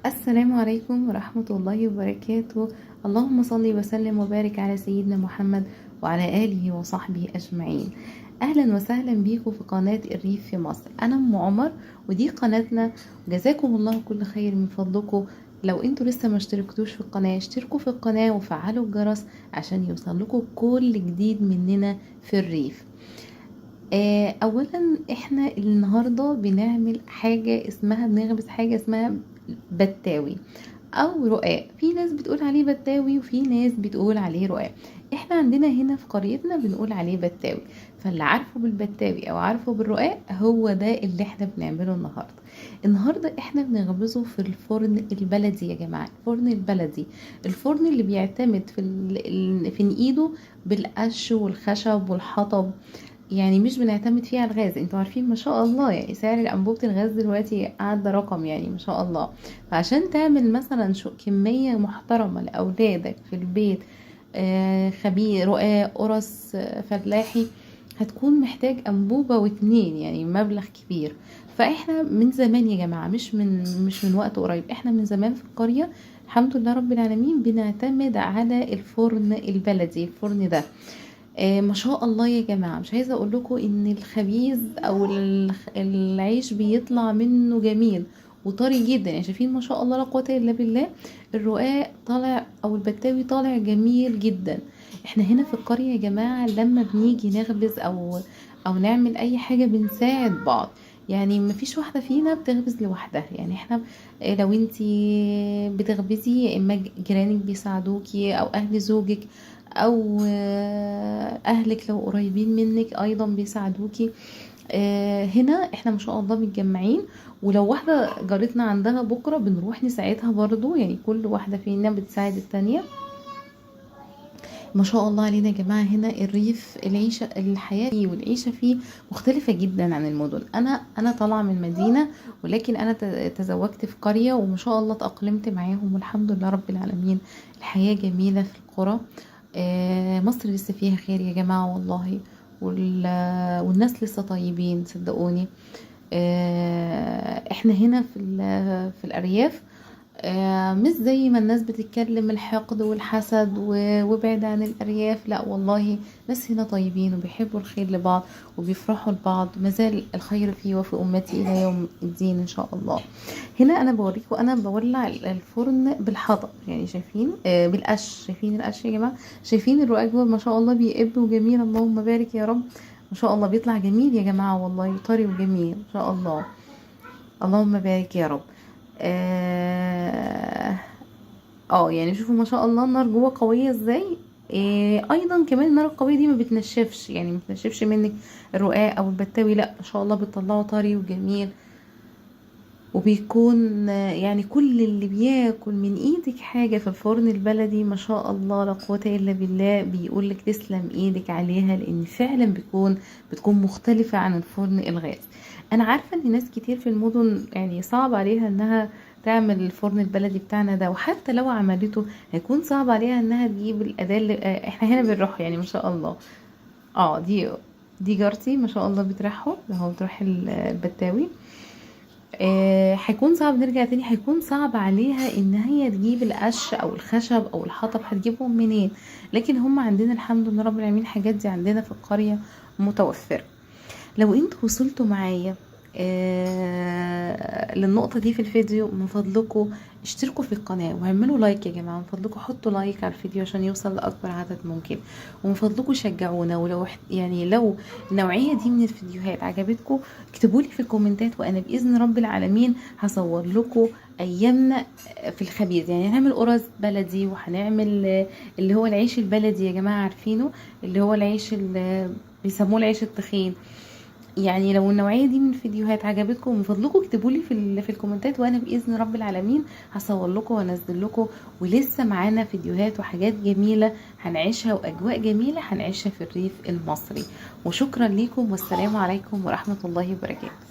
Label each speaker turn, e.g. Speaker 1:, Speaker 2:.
Speaker 1: السلام عليكم ورحمة الله وبركاته. اللهم صل وسلم وبارك على سيدنا محمد وعلى آله وصحبه أجمعين. أهلا وسهلا بيكم في قناة الريف في مصر. أنا أم عمر ودي قناتنا. جزاكم الله كل خير من فضلكم. لو انتوا لسه ما اشتركتوش في القناة اشتركوا في القناة وفعلوا الجرس عشان يوصل لكم كل جديد مننا في الريف. اولا احنا النهارده بنعمل بنغمس حاجه اسمها بتاوي او رقاق. في ناس بتقول عليه بتاوي وفي ناس بتقول عليه رقاق. احنا عندنا هنا في قريتنا بنقول عليه بتاوي، فاللي عارفه بالبتاوي او عارفه بالرقاق هو ده اللي احنا بنعمله النهارده احنا بنخبزه في الفرن البلدي يا جماعه. الفرن البلدي، الفرن اللي بيعتمد في ايده بالقش والخشب والحطب، يعني مش بنعتمد فيه على الغاز. انتوا عارفين ما شاء الله يعني سعر انبوبة الغاز دلوقتي عدى رقم، يعني ما شاء الله. فعشان تعمل مثلا كمية محترمة لأولادك في البيت، خبير رقاق قرص فلاحي، هتكون محتاج انبوبة واتنين، يعني مبلغ كبير. فاحنا من زمان يا جماعة، مش من وقت قريب، احنا من زمان في القرية الحمد لله رب العالمين بنعتمد على الفرن البلدي. الفرن ده ما شاء الله يا جماعة، مش عايزة اقول لكم ان الخبيز او العيش بيطلع منه جميل وطري جدا. يعني شايفين ما شاء الله لا قوة الا بالله. الرقاق طالع او البتاوي طالع جميل جدا. احنا هنا في القرية يا جماعة لما بنيجي نخبز او نعمل اي حاجة بنساعد بعض. يعني مفيش واحدة فينا بتخبز لوحدها. يعني احنا لو انتي بتخبزي يا اما جيرانك بيساعدوكي او اهل زوجك او اهلك لو قريبين منك ايضا بيساعدوكي. هنا احنا ما شاء الله متجمعين، ولو واحدة جارتنا عندها بكرة بنروح نساعدها برضو. يعني كل واحدة فينا بتساعد التانية. ما شاء الله علينا يا جماعة. هنا الريف الحياة فيه والعيشة فيه مختلفة جدا عن المدن. انا طالعة من مدينة، ولكن انا تزوجت في قرية وما شاء الله تأقلمت معاهم والحمد لله رب العالمين. الحياة جميلة في القرى. مصر لسه فيها خير يا جماعة والله. والناس لسه طيبين صدقوني. احنا هنا في الأرياف مش زي ما الناس بتتكلم الحقد والحسد وابعد عن الأرياف. لا والله، ناس هنا طيبين وبيحبوا الخير لبعض وبيفرحوا لبعض. مازال الخير فيه وفي أمتي إلى يوم الدين إن شاء الله. هنا أنا بوريكم أنا بولع الفرن بالحطب، يعني شايفين بالقش. شايفين القش يا جماعة؟ شايفين الرقاق ما شاء الله بيقب وجميل. اللهم بارك يا رب. ما شاء الله بيطلع جميل يا جماعة والله، طري وجميل ما شاء الله. اللهم بارك يا رب. اه يعني شوفوا ما شاء الله النار جوه قويه ازاي. ايضا كمان النار القويه دي ما بتنشفش، يعني ما بتنشفش منك الرقاق او البتاوي، لا ما شاء الله بتطلعه طري وجميل. وبيكون يعني كل اللي بياكل من ايدك حاجة في الفرن البلدي ما شاء الله لا قوة الا بالله بيقولك تسلم ايدك عليها، لان فعلا بتكون مختلفة عن الفرن الغاز. انا عارفة ان ناس كتير في المدن يعني صعب عليها انها تعمل الفرن البلدي بتاعنا ده، وحتى لو عملته هيكون صعب عليها انها تجيب الاداة اللي احنا هنا بنروح. يعني ما شاء الله. دي جارتي ما شاء الله بترحه، اهو بتروح البتاوي. هيكون صعب نرجع تاني، هيكون صعب عليها ان هي تجيب القش او الخشب او الحطب، هتجيبهم منين؟ لكن هم عندنا الحمد لله رب العالمين الحاجات دي عندنا في القرية متوفرة. لو انتوا وصلتوا معايا للنقطة دي في الفيديو، من فضلكم اشتركوا في القناة واعملوا لايك يا جماعة. من فضلكم حطوا لايك على الفيديو عشان يوصل لأكبر عدد ممكن. ومن فضلكم شجعونا، ولو يعني لو النوعية دي من الفيديوهات عجبتكم اكتبوا لي في الكومنتات، وانا بإذن رب العالمين هصور لكم ايامنا في الخبيز. يعني هنعمل قرص بلدي وهنعمل اللي هو العيش البلدي يا جماعة، عارفينه اللي هو العيش اللي بيسموه العيش التخين. يعني لو النوعيه دي من الفيديوهات عجبتكم من فضلكم اكتبوا لي في الكومنتات، وانا باذن رب العالمين هصور لكم وانزل لكم. ولسه معانا فيديوهات وحاجات جميله هنعيشها واجواء جميله هنعيشها في الريف المصري. وشكرا لكم والسلام عليكم ورحمه الله وبركاته.